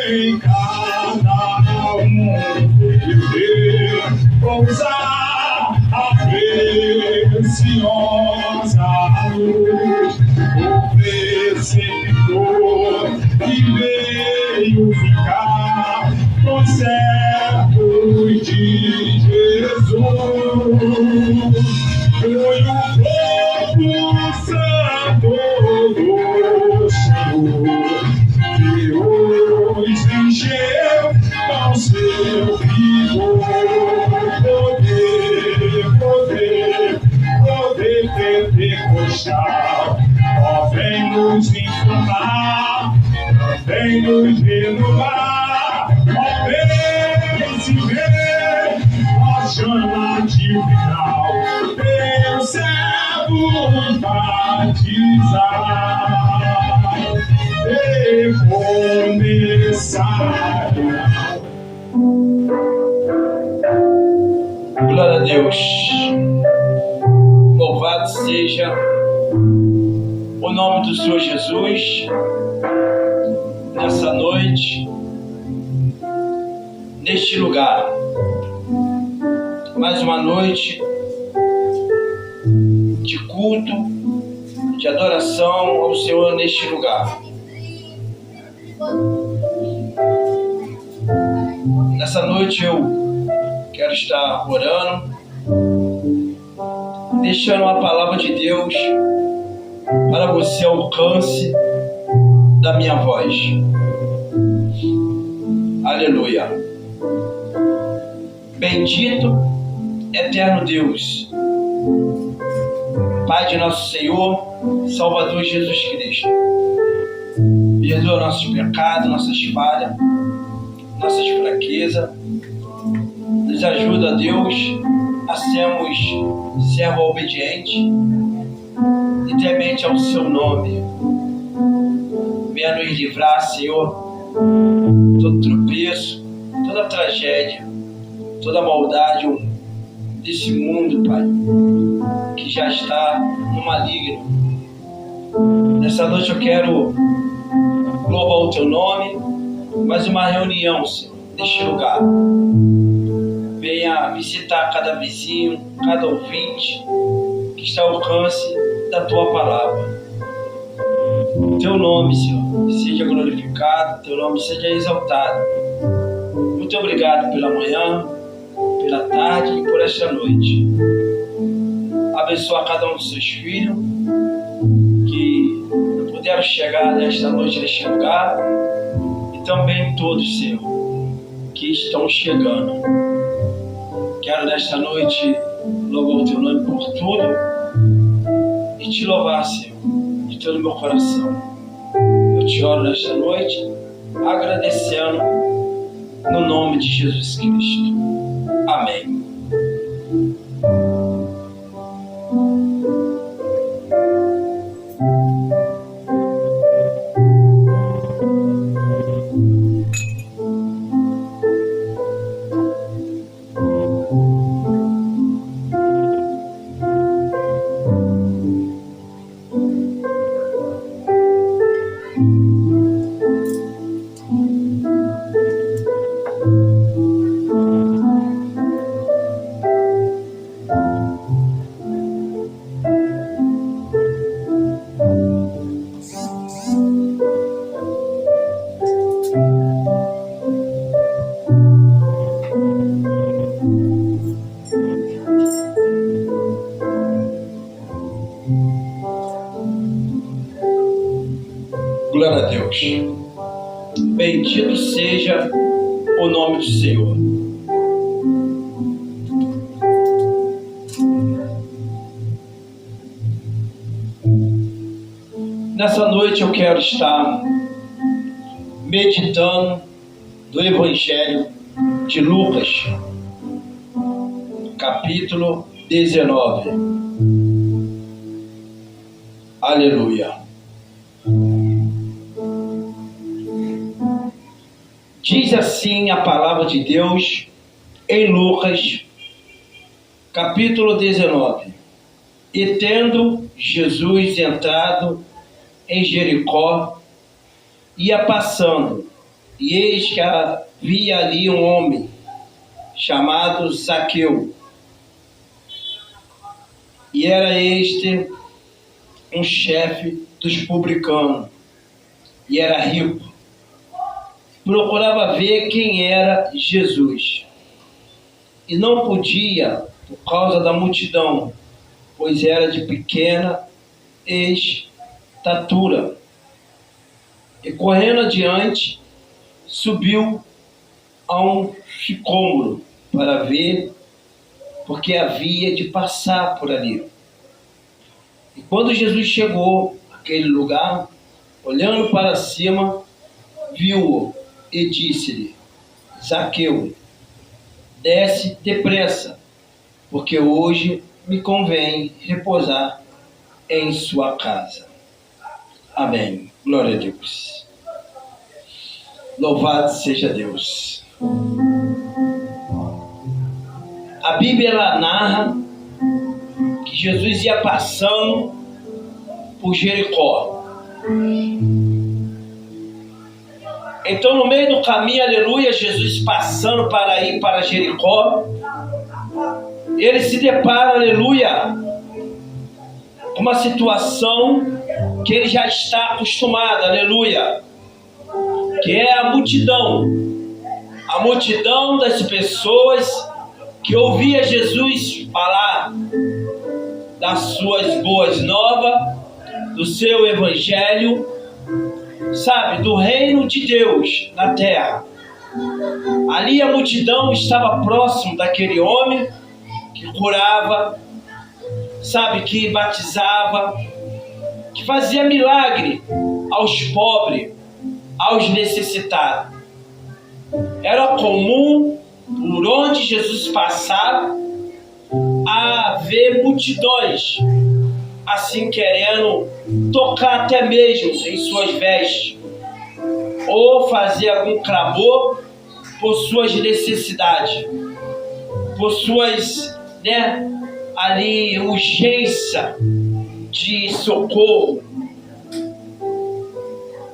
Em cada viver, pousar a preciosa luz, o preceptor que veio ficar com servos de Jesus. Foi o corpo santo do Senhor que os encheu com seu vigor. Poder pentecostal, ó, vem nos informar, vem nos renovar, ó, vem se ver, ó, chama de final, teu servo batizar e começar. Glória a Deus. Louvado seja o nome do Senhor Jesus nessa noite, neste lugar. Mais uma noite de culto, de adoração ao Senhor neste lugar. Nessa noite eu quero estar orando, deixando a palavra de Deus para você ao alcance da minha voz. Aleluia. Bendito, eterno Deus, Pai de nosso Senhor, Salvador Jesus Cristo. Perdoa nossos pecados, nossas falhas, nossas fraquezas. Nos ajuda, Deus, a sermos servo obediente e temente ao seu nome. Venha nos livrar, Senhor, todo tropeço, toda tragédia, toda maldade desse mundo, Pai, que já está no maligno. Nessa noite eu quero louvar o teu nome, mais uma reunião, Senhor, neste lugar. Venha visitar cada vizinho, cada ouvinte que está ao alcance da tua palavra. Teu nome, Senhor, seja glorificado, teu nome seja exaltado. Muito obrigado pela manhã, pela tarde e por esta noite. Abençoa cada um dos seus filhos que não puderam chegar nesta noite neste lugar e também todos, Senhor, que estão chegando. Quero nesta noite louvar o teu nome por tudo e te louvar, Senhor, de todo o meu coração. Eu te oro nesta noite, agradecendo no nome de Jesus Cristo. Amém. Glória a Deus. Bendito seja o nome do Senhor. Nessa noite eu quero estar meditando do Evangelho de Lucas, capítulo 19. Aleluia. Diz assim a palavra de Deus em Lucas, capítulo 19. E tendo Jesus entrado em Jericó, ia passando, e eis que havia ali um homem chamado Zaqueu. E era este um chefe dos publicanos, e era rico. Procurava ver quem era Jesus, e não podia por causa da multidão, pois era de pequena estatura. E correndo adiante, subiu a um sicômoro para ver, porque havia de passar por ali. E quando Jesus chegou àquele lugar, olhando para cima, viu-o e disse-lhe: Zaqueu, desce depressa, porque hoje me convém repousar em sua casa. Amém. Glória a Deus. Louvado seja Deus. A Bíblia ela narra que Jesus ia passando por Jericó. Então, no meio do caminho, aleluia, Jesus passando para ir para Jericó, ele se depara, aleluia, com uma situação que ele já está acostumado, aleluia, que é a multidão das pessoas que ouvia Jesus falar das suas boas novas, do seu evangelho, sabe, do reino de Deus na terra. Ali a multidão estava próximo daquele homem que curava, sabe, que batizava, que fazia milagre aos pobres, aos necessitados. Era comum, por onde Jesus passava, haver multidões, assim querendo tocar até mesmo em suas vestes, ou fazer algum clamor por suas necessidades, por suas, ali, urgência de socorro.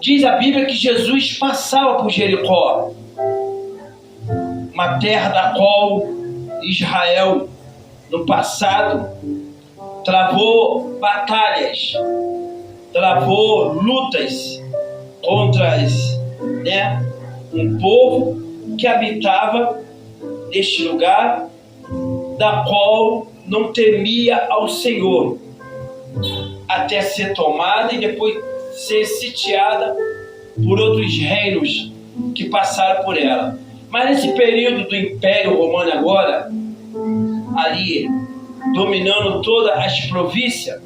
Diz a Bíblia que Jesus passava por Jericó, uma terra da qual Israel, no passado, travou batalhas, travou lutas contra um povo que habitava neste lugar, da qual não temia ao Senhor, até ser tomada e depois ser sitiada por outros reinos que passaram por ela. Mas nesse período do Império Romano agora, ali dominando todas as províncias,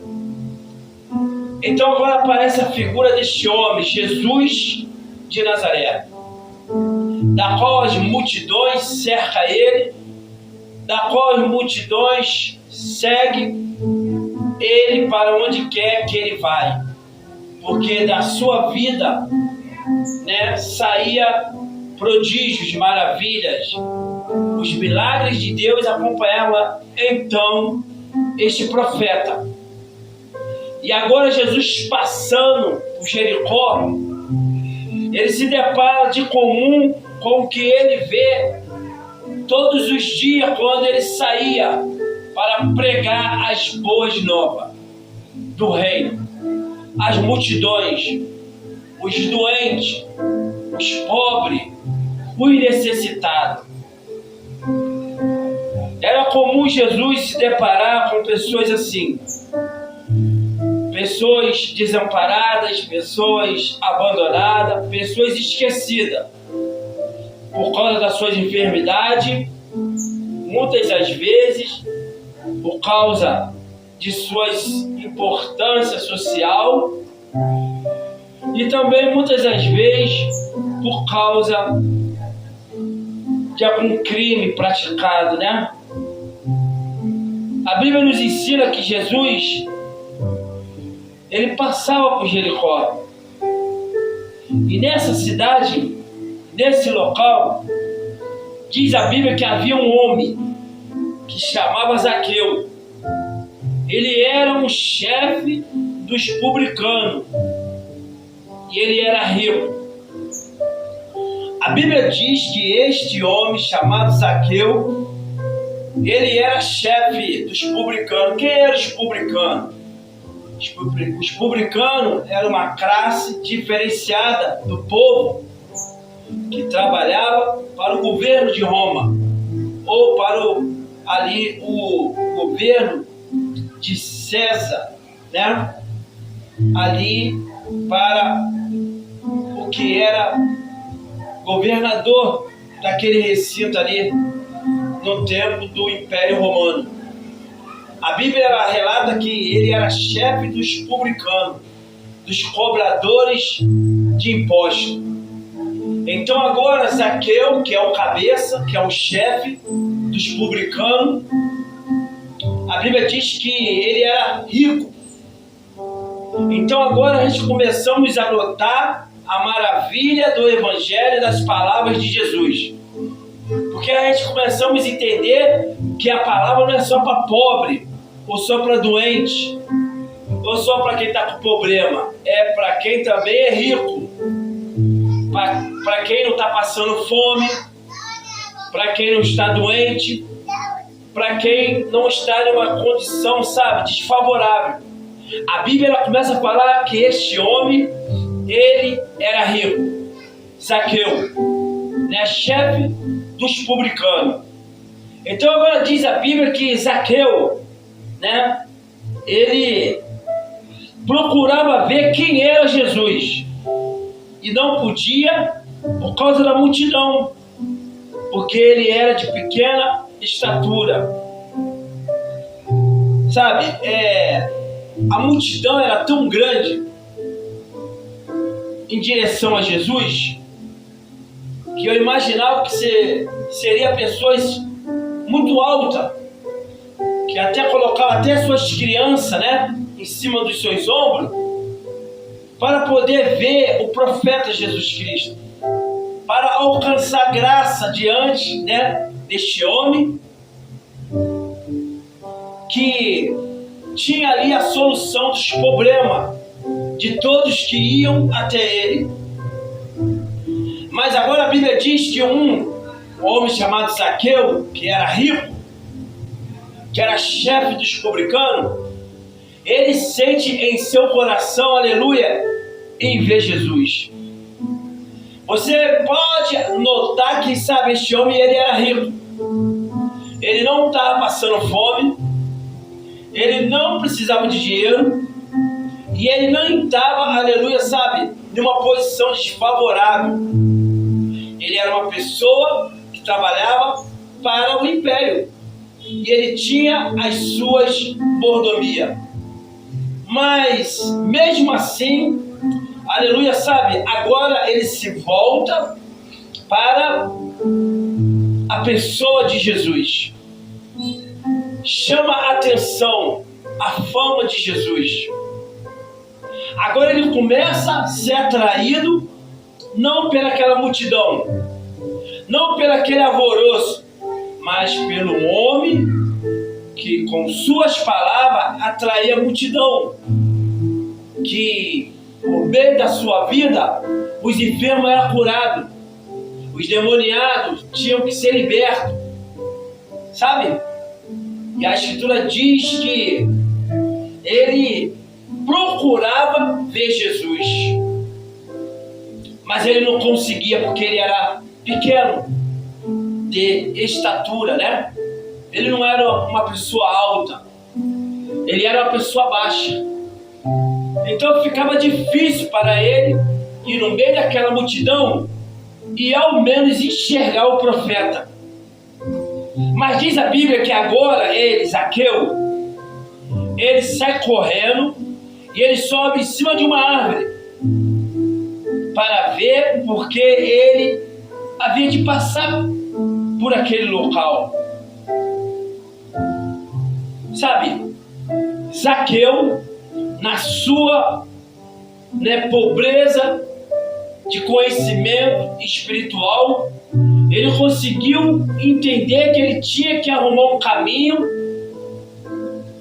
então agora aparece a figura deste homem, Jesus de Nazaré, da qual as multidões cercam ele, da qual as multidões seguem ele para onde quer que ele vai, porque da sua vida saía prodígios, maravilhas, os milagres de Deus acompanhavam então este profeta. E agora Jesus passando por Jericó, ele se depara de comum com o que ele vê todos os dias quando ele saía para pregar as boas novas do reino. As multidões, os doentes, os pobres, os necessitados. Era comum Jesus se deparar com pessoas assim, pessoas desamparadas, pessoas abandonadas, pessoas esquecidas por causa das suas enfermidades, muitas das vezes por causa de suas importâncias social e também muitas das vezes por causa de algum crime praticado, A Bíblia nos ensina que Jesus, ele passava por Jericó. E nessa cidade, nesse local, diz a Bíblia que havia um homem que chamava Zaqueu. Ele era um chefe dos publicanos. E ele era rico. A Bíblia diz que este homem chamado Zaqueu, ele era chefe dos publicanos. Quem eram os publicanos? Os publicanos eram uma classe diferenciada do povo que trabalhava para o governo de Roma, ou para o governo de César, né? Ali para o que era governador daquele recinto ali no tempo do Império Romano. A Bíblia relata que ele era chefe dos publicanos, dos cobradores de impostos. Então agora Zaqueu, que é o cabeça, que é o chefe dos publicanos, a Bíblia diz que ele era rico. Então agora a gente começamos a notar a maravilha do Evangelho, das palavras de Jesus. Porque a gente começamos a entender que a palavra não é só para pobre, ou só para doente, ou só para quem está com problema. É para quem também é rico, para quem não está passando fome, para quem não está doente, para quem não está em uma condição, sabe, desfavorável. A Bíblia ela começa a falar que este homem, ele era rico. Zaqueu, né, chefe dos publicanos. Então agora diz a Bíblia que Zaqueu, né, ele procurava ver quem era Jesus e não podia por causa da multidão, porque ele era de pequena estatura. Sabe, a multidão era tão grande em direção a Jesus que eu imaginava que seria pessoas muito altas, que até colocava até suas crianças, né, em cima dos seus ombros, para poder ver o profeta Jesus Cristo, para alcançar graça diante, né, deste homem que tinha ali a solução dos problemas de todos que iam até ele. Mas agora a Bíblia diz que um homem chamado Zaqueu, que era rico, que era chefe dos publicanos, ele sente em seu coração, aleluia, em ver Jesus. Você pode notar que, sabe, este homem, ele era rico. Ele não estava passando fome, ele não precisava de dinheiro, e ele não estava, aleluia, sabe, numa posição desfavorável. Ele era uma pessoa que trabalhava para o império, e ele tinha as suas mordomias. Mas, mesmo assim, aleluia, sabe, agora ele se volta para a pessoa de Jesus. Chama a atenção a fama de Jesus. Agora ele começa a ser atraído não pelaquela multidão, não pelo aquele alvoroço, mas pelo homem que com suas palavras atraía a multidão, que por meio da sua vida os enfermos eram curados, os demoniados tinham que ser libertos, sabe? E a Escritura diz que ele procurava ver Jesus, mas ele não conseguia porque ele era pequeno de estatura, né? Ele não era uma pessoa alta, ele era uma pessoa baixa. Então ficava difícil para ele ir no meio daquela multidão e ao menos enxergar o profeta. Mas diz a Bíblia que agora ele, Zaqueu, ele sai correndo e ele sobe em cima de uma árvore para ver, porque ele havia de passar por aquele local. Sabe, Zaqueu, na sua pobreza de conhecimento espiritual, ele conseguiu entender que ele tinha que arrumar um caminho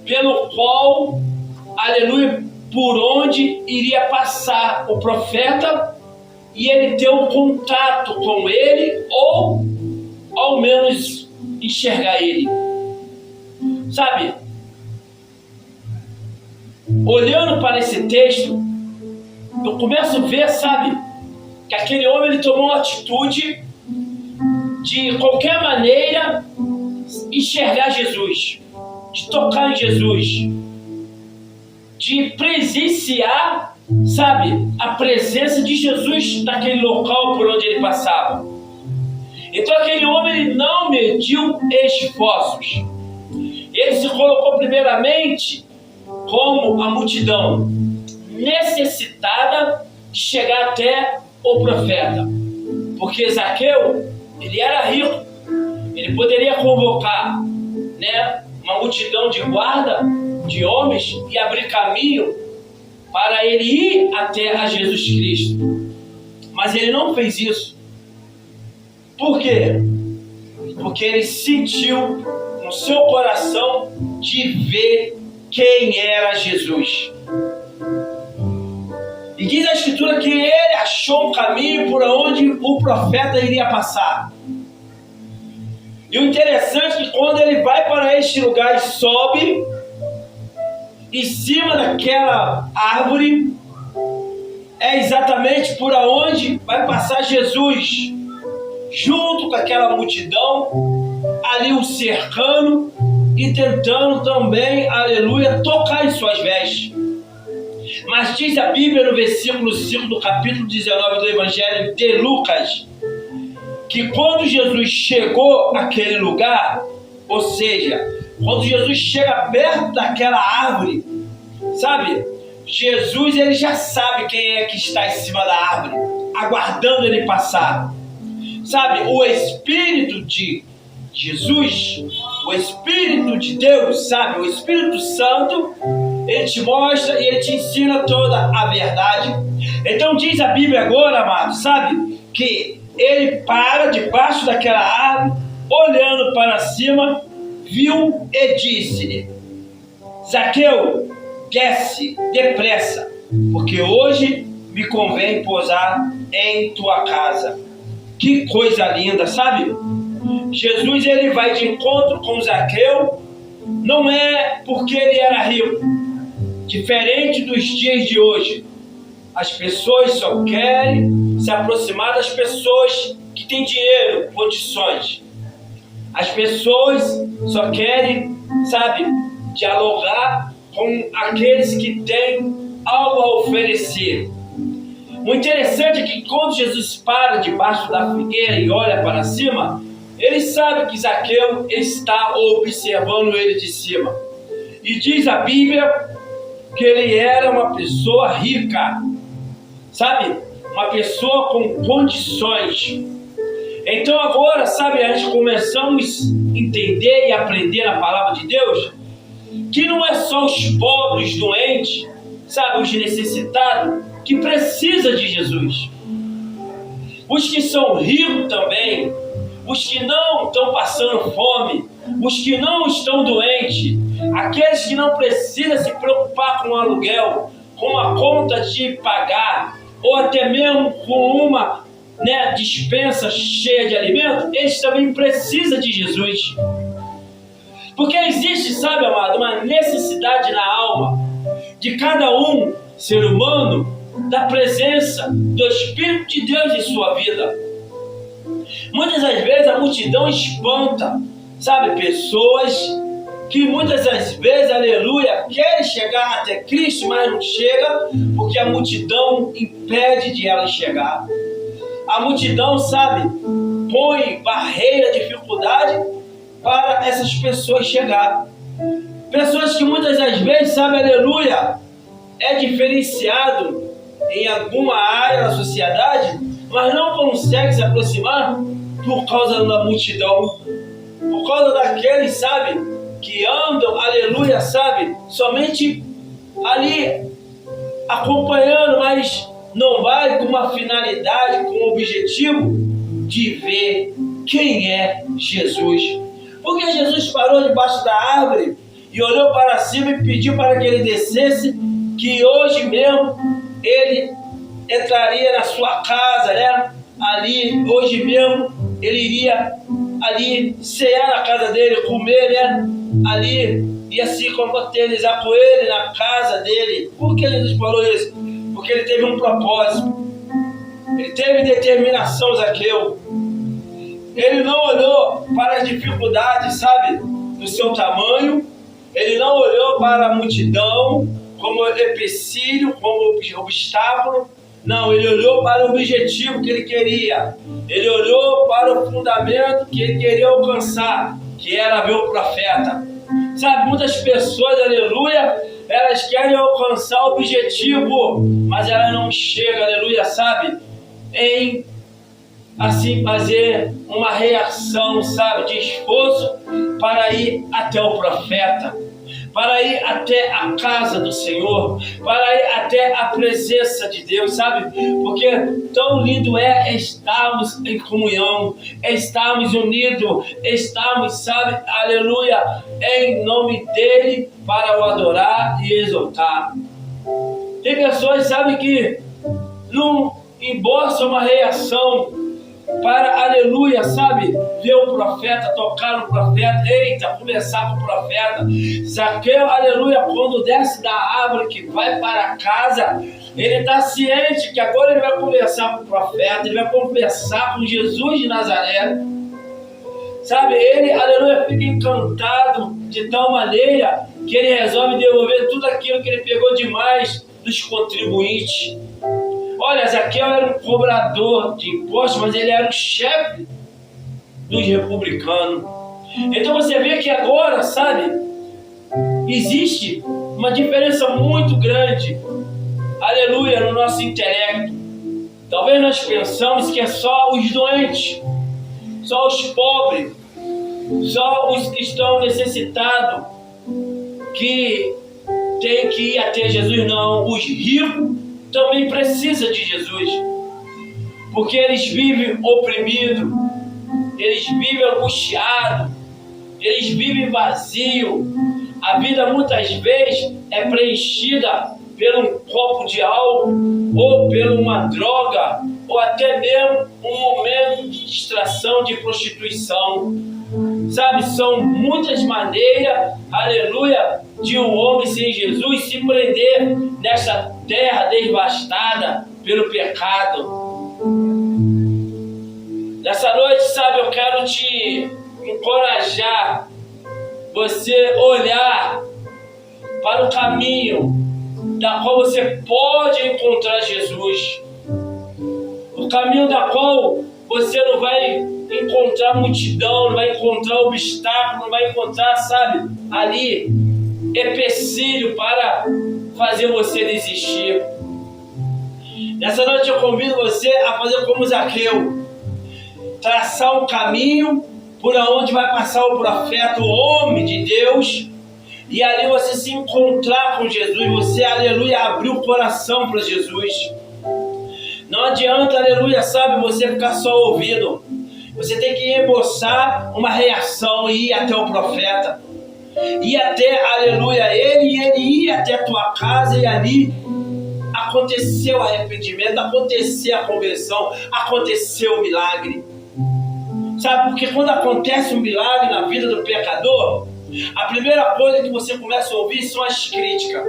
pelo qual, aleluia, por onde iria passar o profeta e ele ter um contato com ele, ou ao menos enxergar ele. Sabe, olhando para esse texto, eu começo a ver, sabe, que aquele homem ele tomou uma atitude de qualquer maneira enxergar Jesus, de tocar em Jesus, de presenciar, sabe, a presença de Jesus naquele local por onde ele passava. Então aquele homem ele não mediu esforços. Ele se colocou primeiramente como a multidão necessitada de chegar até o profeta. Porque Zaqueu, ele era rico. Ele poderia convocar, né, uma multidão de guarda, de homens, e abrir caminho para ele ir até a Jesus Cristo. Mas ele não fez isso. Por quê? Porque ele sentiu no seu coração de ver quem era Jesus. E diz a Escritura que ele achou um caminho por onde o profeta iria passar. E o interessante é que quando ele vai para este lugar e sobe em cima daquela árvore, é exatamente por onde vai passar Jesus, junto com aquela multidão, ali o cercando e tentando também, aleluia, tocar em suas vestes. Mas diz a Bíblia no versículo 5 do capítulo 19 do Evangelho de Lucas, que quando Jesus chegou àquele lugar, ou seja, quando Jesus chega perto daquela árvore, sabe, Jesus ele já sabe quem é que está em cima da árvore, aguardando ele passar. Sabe, o Espírito de Jesus, o Espírito de Deus, sabe, o Espírito Santo, ele te mostra e ele te ensina toda a verdade. Então diz a Bíblia agora, amado, sabe, que ele para debaixo daquela árvore, olhando para cima, viu e disse-lhe: Zaqueu, desce depressa, porque hoje me convém pousar em tua casa. Que coisa linda, sabe? Jesus ele vai de encontro com Zaqueu, não é porque ele era rico. Diferente dos dias de hoje, as pessoas só querem se aproximar das pessoas que têm dinheiro, condições. As pessoas só querem, sabe, dialogar com aqueles que têm algo a oferecer. O interessante é que quando Jesus para debaixo da figueira e olha para cima, ele sabe que Zaqueu está observando ele de cima. E diz a Bíblia que ele era uma pessoa rica, sabe? Uma pessoa com condições. Então agora, sabe, a gente começamos a entender e aprender a palavra de Deus, que não é só os pobres, doentes, sabe, os necessitados, que precisa de Jesus. Os que são ricos também, os que não estão passando fome, os que não estão doentes, aqueles que não precisam se preocupar com o aluguel, com a conta de pagar, ou até mesmo com uma, né, dispensa cheia de alimento, eles também precisam de Jesus. Porque existe, sabe, amado, uma necessidade na alma de cada um, ser humano, da presença do Espírito de Deus em sua vida. Muitas das vezes a multidão espanta, sabe, pessoas que muitas das vezes, aleluia, querem chegar até Cristo, mas não chega porque a multidão impede de ela chegar. A multidão, sabe, põe barreira, dificuldade para essas pessoas chegar. Pessoas que muitas das vezes, sabe, aleluia, é diferenciado em alguma área da sociedade, mas não consegue se aproximar por causa da multidão, por causa daqueles, sabe, que andam, aleluia, sabe, somente ali acompanhando, mas não vai com uma finalidade, com um objetivo de ver quem é Jesus. Porque Jesus parou debaixo da árvore e olhou para cima e pediu para que ele descesse, que hoje mesmo ele entraria na sua casa, né? Ali, hoje mesmo, ele iria ali cear na casa dele, comer, né? Ali, ia se confraternizar com ele na casa dele. Por que Jesus falou isso? Porque ele teve um propósito. Ele teve determinação, Zaqueu. Ele não olhou para as dificuldades, sabe? Do seu tamanho. Ele não olhou para a multidão como empecilho, como obstáculo. Não, ele olhou para o objetivo que ele queria. Ele olhou para o fundamento que ele queria alcançar, que era ver o profeta. Sabe, muitas pessoas, aleluia, elas querem alcançar o objetivo, mas elas não chegam, aleluia, sabe, em assim fazer uma reação, sabe, de esforço para ir até o profeta, para ir até a casa do Senhor, para ir até a presença de Deus, sabe? Porque tão lindo é estarmos em comunhão, estarmos unidos, estarmos, sabe, aleluia, em nome dEle para o adorar e exaltar. Tem pessoas, sabe, que não embolsam uma reação para, aleluia, sabe, ver o profeta, tocar no profeta, eita, conversar com o profeta. Zaqueu, aleluia, quando desce da árvore que vai para casa, ele está ciente que agora ele vai conversar com o profeta, ele vai conversar com Jesus de Nazaré. Sabe, ele, aleluia, fica encantado de tal maneira que ele resolve devolver tudo aquilo que ele pegou demais dos contribuintes. Olha, Zaqueu era um cobrador de impostos, mas ele era o chefe dos republicanos. Então você vê que agora, sabe, existe uma diferença muito grande, aleluia, no nosso intelecto. Talvez nós pensamos que é só os doentes, só os pobres, só os que estão necessitados que tem que ir até Jesus. Não, os ricos também precisam de Jesus, porque eles vivem oprimidos, eles vivem angustiados, eles vivem vazios. A vida muitas vezes é preenchida por um copo de álcool, ou por uma droga, ou até mesmo um momento de distração, de prostituição. Sabe, são muitas maneiras, aleluia, de um homem sem Jesus se prender nessa terra devastada pelo pecado. Nessa noite, sabe, eu quero te encorajar, você olhar para o caminho da qual você pode encontrar Jesus. O caminho da qual você não vai encontrar multidão, não vai encontrar obstáculo, não vai encontrar, sabe, ali, empecilho para fazer você desistir. Nessa noite eu convido você a fazer como Zaqueu, traçar um caminho por onde vai passar o profeta, o homem de Deus, e ali você se encontrar com Jesus, você, aleluia, abrir o coração para Jesus. Não adianta, aleluia, sabe, você ficar só ouvindo. Você tem que emboçar uma reação e ir até o profeta. Ir até, aleluia, ele ia até a tua casa e ali aconteceu o arrependimento, aconteceu a conversão, aconteceu o milagre. Sabe, porque quando acontece um milagre na vida do pecador, a primeira coisa que você começa a ouvir são as críticas,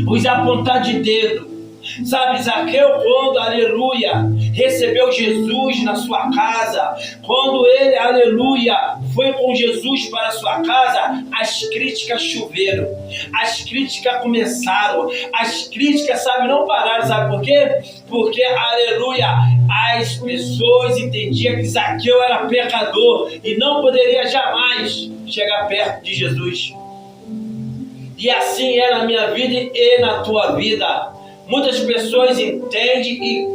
os apontar de dedo. Sabe, Zaqueu, quando, aleluia, recebeu Jesus na sua casa, quando ele, aleluia, foi com Jesus para a sua casa, as críticas choveram, as críticas começaram, as críticas, sabe, não pararam, sabe por quê? Porque, aleluia, as pessoas entendiam que Zaqueu era pecador e não poderia jamais chegar perto de Jesus. E assim é na minha vida e na tua vida. Muitas pessoas entendem e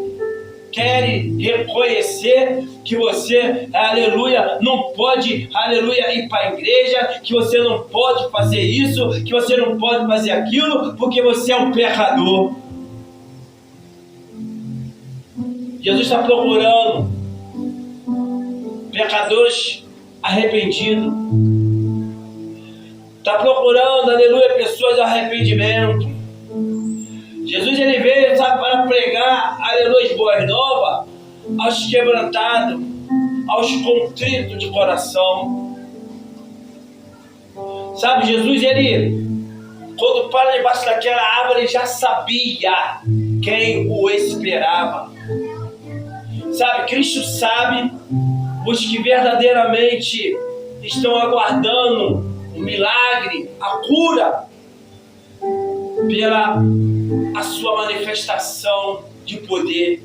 querem reconhecer que você, aleluia, não pode, aleluia, ir para a igreja, que você não pode fazer isso, que você não pode fazer aquilo, porque você é um pecador. Jesus está procurando pecadores arrependidos. Está procurando, aleluia, pessoas de arrependimento. Jesus, ele veio, sabe, para pregar, aleluia, boa nova aos quebrantados, aos contritos de coração. Sabe, Jesus, ele, quando para debaixo daquela árvore, ele já sabia quem o esperava. Sabe, Cristo sabe os que verdadeiramente estão aguardando o milagre, a cura, pela a sua manifestação de poder.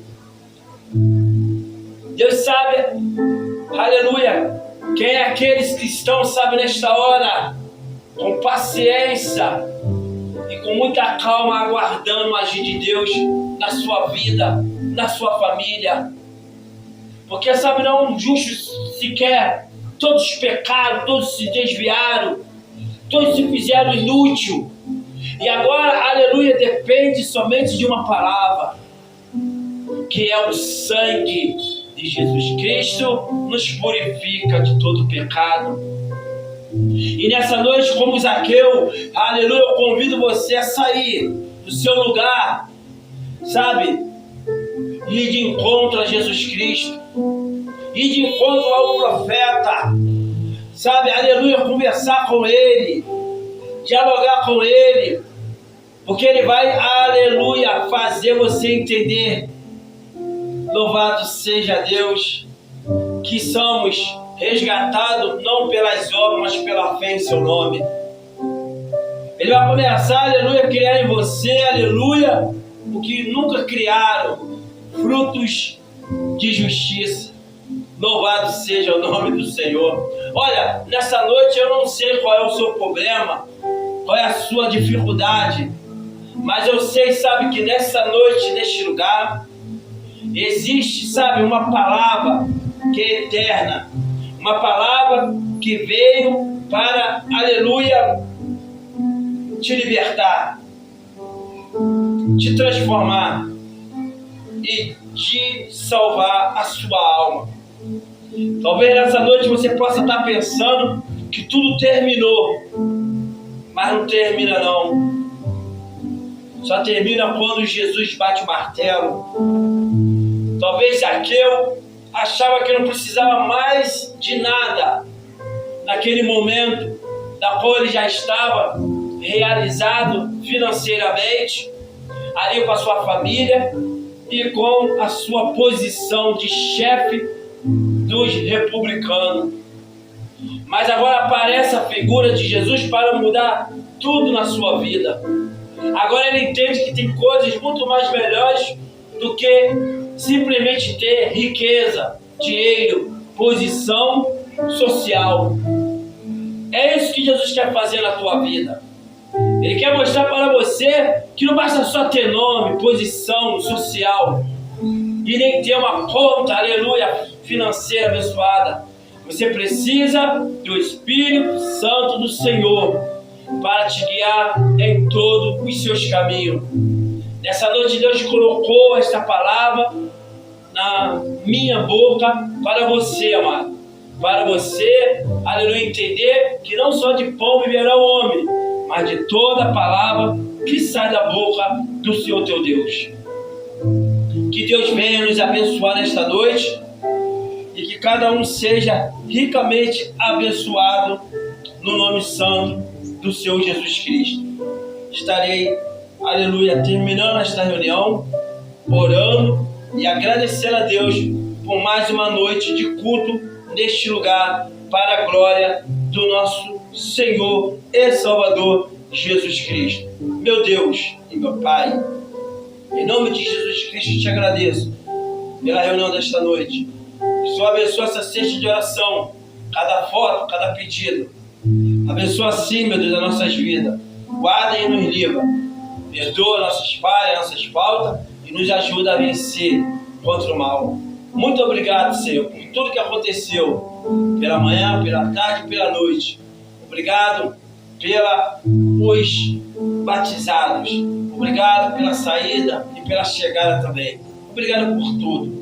Deus sabe, aleluia, quem é aqueles cristãos, sabe, nesta hora, com paciência e com muita calma, aguardando o agir de Deus na sua vida, na sua família. Porque, sabe, não justos sequer, todos pecaram, todos se desviaram, todos se fizeram inútil. E agora, aleluia, depende somente de uma palavra, que é o sangue de Jesus Cristo, nos purifica de todo pecado. E nessa noite, como Zaqueu, aleluia, eu convido você a sair do seu lugar, sabe, ir de encontro a Jesus Cristo, ir de encontro ao profeta, sabe, aleluia, conversar com ele, dialogar com ele, porque ele vai, aleluia, fazer você entender. Louvado seja Deus, que somos resgatados não pelas obras, mas pela fé em seu nome. Ele vai começar, aleluia, a criar em você, aleluia, o que nunca criaram, frutos de justiça. Louvado seja o nome do Senhor. Olha, nessa noite eu não sei qual é o seu problema, qual é a sua dificuldade, mas eu sei, sabe, que nessa noite, neste lugar, existe, sabe, uma palavra que é eterna, uma palavra que veio para, aleluia, te libertar, te transformar e te salvar a sua alma. Talvez nessa noite você possa estar pensando que tudo terminou, mas não termina não. Só termina quando Jesus bate o martelo. Talvez Zaqueu achava que não precisava mais de nada naquele momento, da qual ele já estava realizado financeiramente, ali com a sua família e com a sua posição de chefe dos republicanos. Mas agora aparece a figura de Jesus para mudar tudo na sua vida. Agora ele entende que tem coisas muito mais melhores do que simplesmente ter riqueza, dinheiro, posição social. É isso que Jesus quer fazer na tua vida. Ele quer mostrar para você que não basta só ter nome, posição social e nem ter uma conta, aleluia, financeira abençoada. Você precisa do Espírito Santo do Senhor para te guiar em todos os seus caminhos. Nessa noite Deus colocou esta palavra na minha boca para você, amado. Para você, aleluia, entender que não só de pão viverá o homem, mas de toda a palavra que sai da boca do Senhor teu Deus. Que Deus venha nos abençoar nesta noite e que cada um seja ricamente abençoado no nome santo do Senhor Jesus Cristo. Estarei, aleluia, terminando esta reunião, orando e agradecendo a Deus por mais uma noite de culto neste lugar, para a glória do nosso Senhor e Salvador Jesus Cristo. Meu Deus e meu Pai, em nome de Jesus Cristo te agradeço pela reunião desta noite. Que o Senhor abençoe essa cesta de oração, cada foto, cada pedido. Abençoa assim, meu Deus, as nossas vidas. Guarda e nos livra. Perdoa nossas falhas, nossas faltas e nos ajuda a vencer contra o mal. Muito obrigado, Senhor, por tudo que aconteceu, pela manhã, pela tarde e pela noite. Obrigado pelos batizados. Obrigado pela saída e pela chegada também. Obrigado por tudo.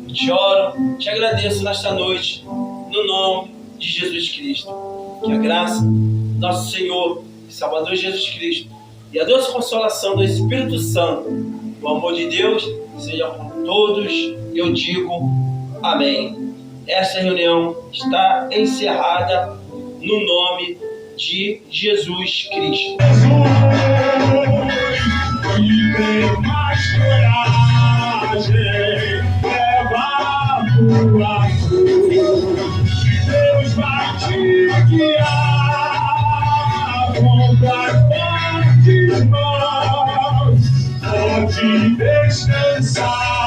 Eu te oro, te agradeço nesta noite, no nome de Jesus Cristo. Que a graça do nosso Senhor e Salvador Jesus Cristo e a doce consolação do Espírito Santo O amor de Deus seja com todos. Eu digo amém. Essa reunião está encerrada no nome de Jesus Cristo. E ter mais coragem, leva a tua cruz. Deus vai te guiar com as fortes mãos, pode descansar.